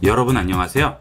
여러분 안녕하세요.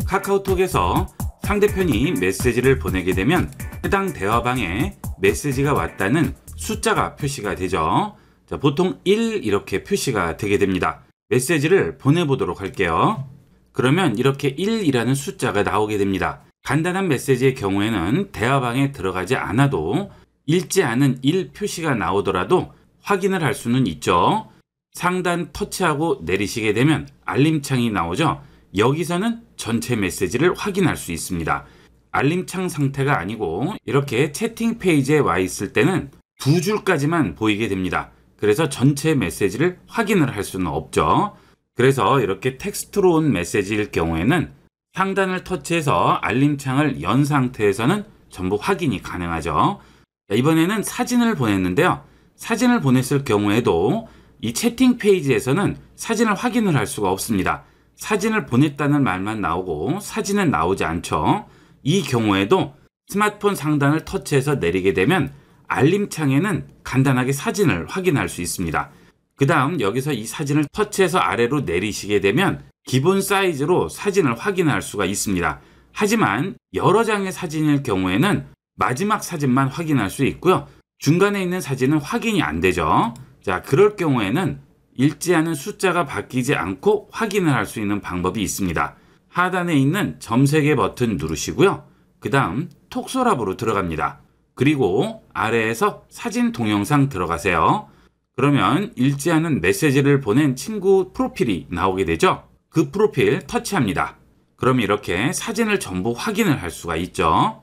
카카오톡에서 상대편이 메시지를 보내게 되면 해당 대화방에 메시지가 왔다는 숫자가 표시가 되죠. 자, 보통 1 이렇게 표시가 되게 됩니다. 메시지를 보내보도록 할게요. 그러면 이렇게 1이라는 숫자가 나오게 됩니다. 간단한 메시지의 경우에는 대화방에 들어가지 않아도 읽지 않은 1 표시가 나오더라도 확인을 할 수는 있죠. 상단 터치하고 내리시게 되면 알림창이 나오죠. 여기서는 전체 메시지를 확인할 수 있습니다. 알림창 상태가 아니고 이렇게 채팅 페이지에 와 있을 때는 두 줄까지만 보이게 됩니다. 그래서 전체 메시지를 확인을 할 수는 없죠. 그래서 이렇게 텍스트로 온 메시지일 경우에는 상단을 터치해서 알림창을 연 상태에서는 전부 확인이 가능하죠. 이번에는 사진을 보냈는데요. 사진을 보냈을 경우에도 이 채팅 페이지에서는 사진을 확인을 할 수가 없습니다. 사진을 보냈다는 말만 나오고 사진은 나오지 않죠. 이 경우에도 스마트폰 상단을 터치해서 내리게 되면 알림창에는 간단하게 사진을 확인할 수 있습니다. 그 다음 여기서 이 사진을 터치해서 아래로 내리시게 되면 기본 사이즈로 사진을 확인할 수가 있습니다. 하지만 여러 장의 사진일 경우에는 마지막 사진만 확인할 수 있고요. 중간에 있는 사진은 확인이 안 되죠. 자, 그럴 경우에는 읽지 않은 숫자가 바뀌지 않고 확인을 할 수 있는 방법이 있습니다. 하단에 있는 점 3개 버튼 누르시고요. 그 다음 톡서랍으로 들어갑니다. 그리고 아래에서 사진 동영상 들어가세요. 그러면 읽지 않은 메시지를 보낸 친구 프로필이 나오게 되죠. 그 프로필 터치합니다. 그럼 이렇게 사진을 전부 확인을 할 수가 있죠.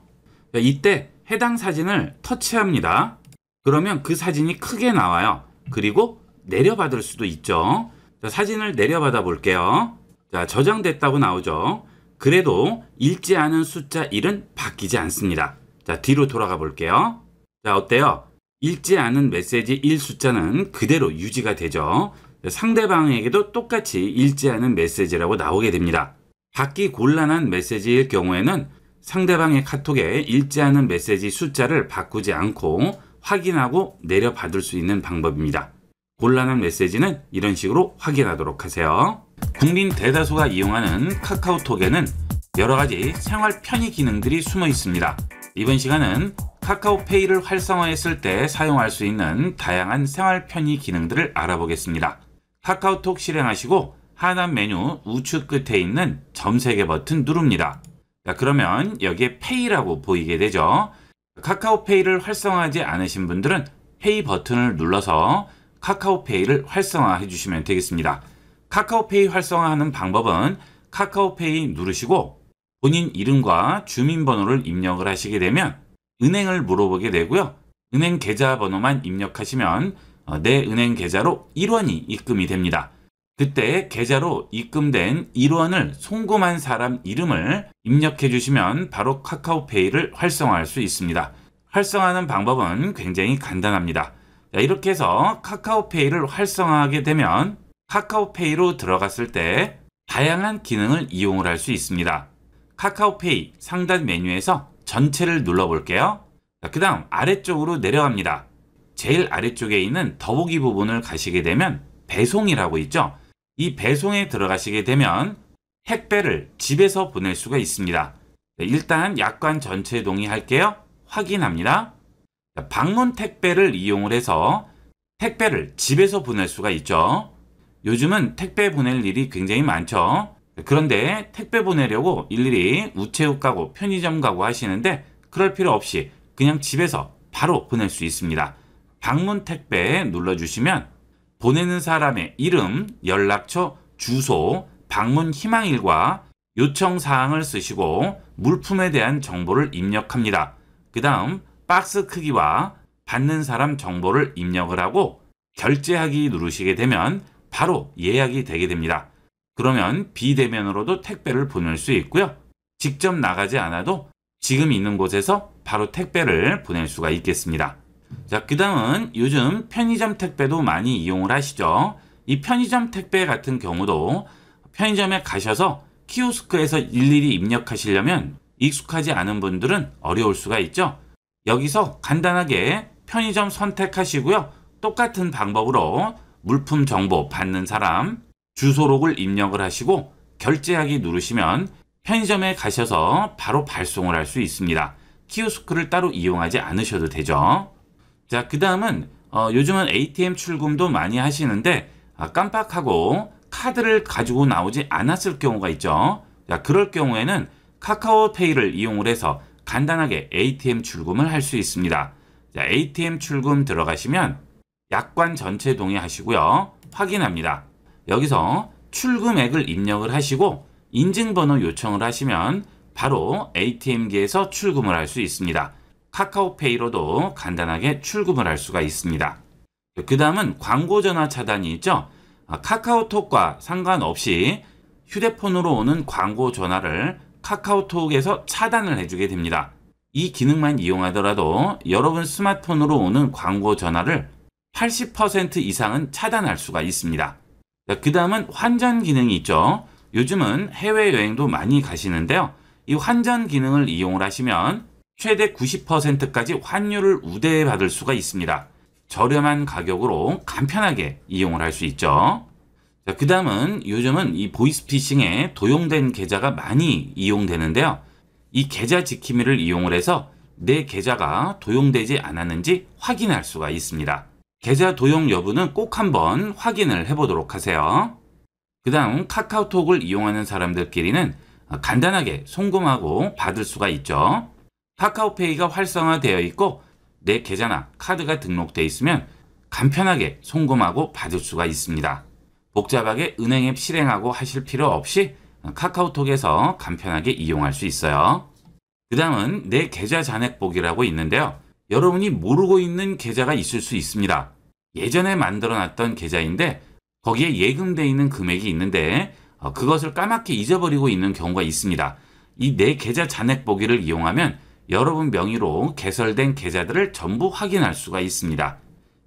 이때 해당 사진을 터치합니다. 그러면 그 사진이 크게 나와요. 그리고 내려받을 수도 있죠. 자, 사진을 내려받아 볼게요. 자, 저장됐다고 나오죠. 그래도 읽지 않은 숫자 1은 바뀌지 않습니다. 자, 뒤로 돌아가 볼게요. 자, 어때요? 읽지 않은 메시지 1 숫자는 그대로 유지가 되죠. 자, 상대방에게도 똑같이 읽지 않은 메시지라고 나오게 됩니다. 받기 곤란한 메시지일 경우에는 상대방의 카톡에 읽지 않은 메시지 숫자를 바꾸지 않고 확인하고 내려받을 수 있는 방법입니다. 곤란한 메시지는 이런 식으로 확인하도록 하세요. 국민 대다수가 이용하는 카카오톡에는 여러가지 생활 편의 기능들이 숨어 있습니다. 이번 시간은 카카오페이를 활성화했을 때 사용할 수 있는 다양한 생활 편의 기능들을 알아보겠습니다. 카카오톡 실행하시고 하단 메뉴 우측 끝에 있는 점 3개 버튼 누릅니다. 자, 그러면 여기에 페이라고 보이게 되죠. 카카오페이를 활성화하지 않으신 분들은 페이 버튼을 눌러서 카카오페이를 활성화해 주시면 되겠습니다. 카카오페이 활성화하는 방법은 카카오페이 누르시고 본인 이름과 주민번호를 입력을 하시게 되면 은행을 물어보게 되고요. 은행 계좌번호만 입력하시면 내 은행 계좌로 1원이 입금이 됩니다. 그때 계좌로 입금된 1원을 송금한 사람 이름을 입력해 주시면 바로 카카오페이를 활성화할 수 있습니다. 활성화하는 방법은 굉장히 간단합니다. 자, 이렇게 해서 카카오페이를 활성화하게 되면 카카오페이로 들어갔을 때 다양한 기능을 이용을 할 수 있습니다. 카카오페이 상단 메뉴에서 전체를 눌러볼게요. 그 다음 아래쪽으로 내려갑니다. 제일 아래쪽에 있는 더보기 부분을 가시게 되면 배송이라고 있죠. 이 배송에 들어가시게 되면 택배를 집에서 보낼 수가 있습니다. 일단 약관 전체 동의할게요. 확인합니다. 방문 택배를 이용을 해서 택배를 집에서 보낼 수가 있죠. 요즘은 택배 보낼 일이 굉장히 많죠. 그런데 택배 보내려고 일일이 우체국 가고 편의점 가고 하시는데 그럴 필요 없이 그냥 집에서 바로 보낼 수 있습니다. 방문 택배 눌러주시면 보내는 사람의 이름, 연락처, 주소, 방문 희망일과 요청 사항을 쓰시고 물품에 대한 정보를 입력합니다. 그 다음 박스 크기와 받는 사람 정보를 입력을 하고 결제하기 누르시게 되면 바로 예약이 되게 됩니다. 그러면 비대면으로도 택배를 보낼 수 있고요. 직접 나가지 않아도 지금 있는 곳에서 바로 택배를 보낼 수가 있겠습니다. 자, 그 다음은 요즘 편의점 택배도 많이 이용을 하시죠. 이 편의점 택배 같은 경우도 편의점에 가셔서 키오스크에서 일일이 입력하시려면 익숙하지 않은 분들은 어려울 수가 있죠. 여기서 간단하게 편의점 선택하시고요. 똑같은 방법으로 물품 정보 받는 사람, 주소록을 입력을 하시고 결제하기 누르시면 편의점에 가셔서 바로 발송을 할 수 있습니다. 키오스크를 따로 이용하지 않으셔도 되죠. 자, 그 다음은 요즘은 ATM 출금도 많이 하시는데 깜빡하고 카드를 가지고 나오지 않았을 경우가 있죠. 자, 그럴 경우에는 카카오페이를 이용을 해서 간단하게 ATM 출금을 할 수 있습니다. 자, ATM 출금 들어가시면 약관 전체 동의하시고요. 확인합니다. 여기서 출금액을 입력을 하시고 인증번호 요청을 하시면 바로 ATM기에서 출금을 할 수 있습니다. 카카오페이로도 간단하게 출금을 할 수가 있습니다. 그 다음은 광고전화 차단이 있죠. 카카오톡과 상관없이 휴대폰으로 오는 광고 전화를 카카오톡에서 차단을 해주게 됩니다. 이 기능만 이용하더라도 여러분 스마트폰으로 오는 광고 전화를 80% 이상은 차단할 수가 있습니다. 그 다음은 환전 기능이 있죠. 요즘은 해외여행도 많이 가시는데요. 이 환전 기능을 이용을 하시면 최대 90%까지 환율을 우대받을 수가 있습니다. 저렴한 가격으로 간편하게 이용을 할 수 있죠. 그 다음은 요즘은 이 보이스피싱에 도용된 계좌가 많이 이용되는데요. 이 계좌 지킴이를 이용을 해서 내 계좌가 도용되지 않았는지 확인할 수가 있습니다. 계좌 도용 여부는 꼭 한번 확인을 해보도록 하세요. 그 다음 카카오톡을 이용하는 사람들끼리는 간단하게 송금하고 받을 수가 있죠. 카카오페이가 활성화되어 있고 내 계좌나 카드가 등록되어 있으면 간편하게 송금하고 받을 수가 있습니다. 복잡하게 은행 앱 실행하고 하실 필요 없이 카카오톡에서 간편하게 이용할 수 있어요. 그 다음은 내 계좌 잔액 보기라고 있는데요. 여러분이 모르고 있는 계좌가 있을 수 있습니다. 예전에 만들어 놨던 계좌인데 거기에 예금되어 있는 금액이 있는데 그것을 까맣게 잊어버리고 있는 경우가 있습니다. 이 내 계좌 잔액 보기를 이용하면 여러분 명의로 개설된 계좌들을 전부 확인할 수가 있습니다.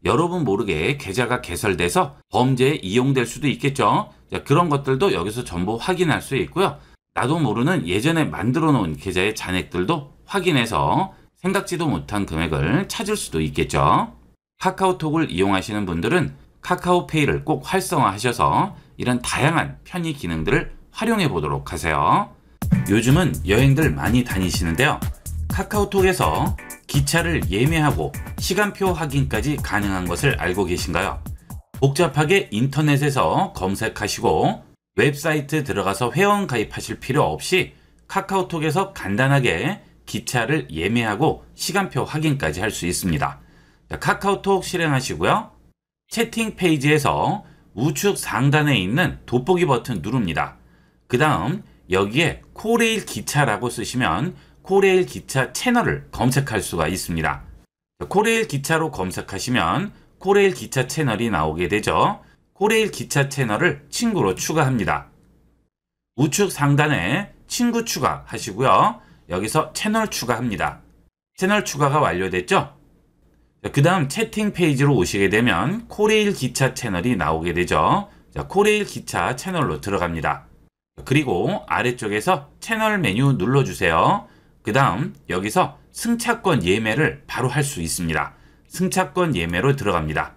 여러분 모르게 계좌가 개설돼서 범죄에 이용될 수도 있겠죠. 그런 것들도 여기서 전부 확인할 수 있고요. 나도 모르는 예전에 만들어 놓은 계좌의 잔액들도 확인해서 생각지도 못한 금액을 찾을 수도 있겠죠. 카카오톡을 이용하시는 분들은 카카오페이를 꼭 활성화하셔서 이런 다양한 편의 기능들을 활용해 보도록 하세요. 요즘은 여행들 많이 다니시는데요. 카카오톡에서 기차를 예매하고 시간표 확인까지 가능한 것을 알고 계신가요? 복잡하게 인터넷에서 검색하시고 웹사이트 들어가서 회원 가입하실 필요 없이 카카오톡에서 간단하게 기차를 예매하고 시간표 확인까지 할 수 있습니다. 카카오톡 실행하시고요. 채팅 페이지에서 우측 상단에 있는 돋보기 버튼 누릅니다. 그 다음 여기에 코레일 기차라고 쓰시면 코레일 기차 채널을 검색할 수가 있습니다. 코레일 기차로 검색하시면 코레일 기차 채널이 나오게 되죠. 코레일 기차 채널을 친구로 추가합니다. 우측 상단에 친구 추가하시고요. 여기서 채널 추가합니다. 채널 추가가 완료됐죠? 그 다음 채팅 페이지로 오시게 되면 코레일 기차 채널이 나오게 되죠. 코레일 기차 채널로 들어갑니다. 그리고 아래쪽에서 채널 메뉴 눌러주세요. 그 다음 여기서 승차권 예매를 바로 할 수 있습니다. 승차권 예매로 들어갑니다.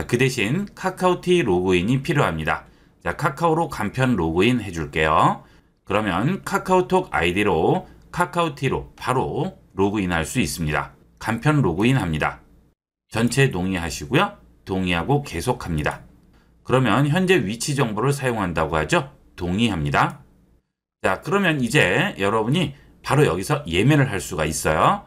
그 대신 카카오티 로그인이 필요합니다. 카카오로 간편 로그인 해줄게요. 그러면 카카오톡 아이디로 카카오티로 바로 로그인할 수 있습니다. 간편 로그인 합니다. 전체 동의하시고요. 동의하고 계속합니다. 그러면 현재 위치 정보를 사용한다고 하죠. 동의합니다. 자, 그러면 이제 여러분이 바로 여기서 예매를 할 수가 있어요.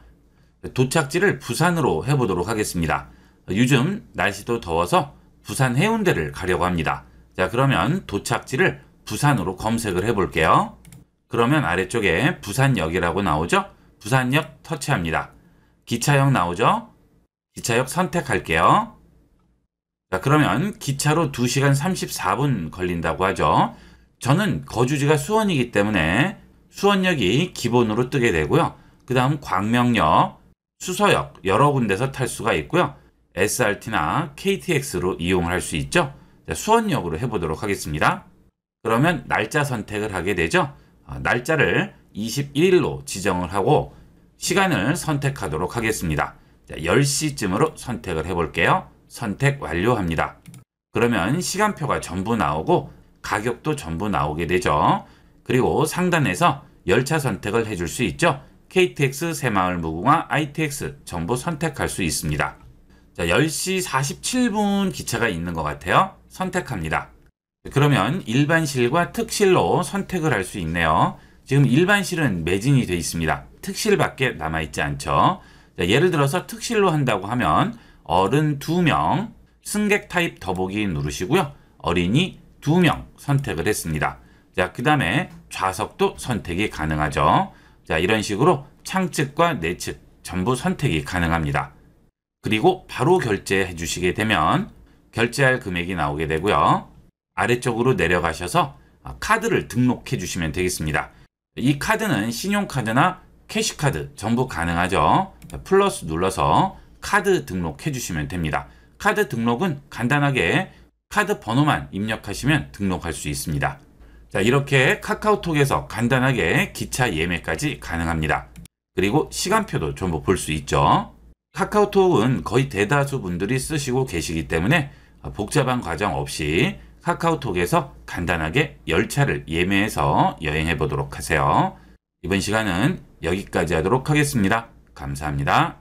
도착지를 부산으로 해보도록 하겠습니다. 요즘 날씨도 더워서 부산 해운대를 가려고 합니다. 자, 그러면 도착지를 부산으로 검색을 해볼게요. 그러면 아래쪽에 부산역이라고 나오죠? 부산역 터치합니다. 기차역 나오죠? 기차역 선택할게요. 자, 그러면 기차로 2시간 34분 걸린다고 하죠. 저는 거주지가 수원이기 때문에 수원역이 기본으로 뜨게 되고요. 그 다음 광명역, 수서역 여러 군데서 탈 수가 있고요. SRT나 KTX로 이용을 할 수 있죠. 자, 수원역으로 해보도록 하겠습니다. 그러면 날짜 선택을 하게 되죠. 날짜를 21일로 지정을 하고 시간을 선택하도록 하겠습니다. 자, 10시쯤으로 선택을 해볼게요. 선택 완료합니다. 그러면 시간표가 전부 나오고 가격도 전부 나오게 되죠. 그리고 상단에서 열차 선택을 해줄 수 있죠. KTX 새마을 무궁화 ITX 전부 선택할 수 있습니다. 자, 10시 47분 기차가 있는 것 같아요. 선택합니다. 그러면 일반실과 특실로 선택을 할 수 있네요. 지금 일반실은 매진이 되어 있습니다. 특실밖에 남아있지 않죠. 자, 예를 들어서 특실로 한다고 하면 어른 2명, 승객 타입 더보기 누르시고요. 어린이 2명 선택을 했습니다. 자, 그 다음에 좌석도 선택이 가능하죠. 자, 이런 식으로 창측과 내측 전부 선택이 가능합니다. 그리고 바로 결제해 주시게 되면 결제할 금액이 나오게 되고요. 아래쪽으로 내려가셔서 카드를 등록해 주시면 되겠습니다. 이 카드는 신용카드나 캐시카드 전부 가능하죠. 플러스 눌러서 카드 등록해 주시면 됩니다. 카드 등록은 간단하게 카드 번호만 입력하시면 등록할 수 있습니다. 자, 이렇게 카카오톡에서 간단하게 기차 예매까지 가능합니다. 그리고 시간표도 전부 볼 수 있죠. 카카오톡은 거의 대다수 분들이 쓰시고 계시기 때문에 복잡한 과정 없이 카카오톡에서 간단하게 열차를 예매해서 여행해 보도록 하세요. 이번 시간은 여기까지 하도록 하겠습니다. 감사합니다.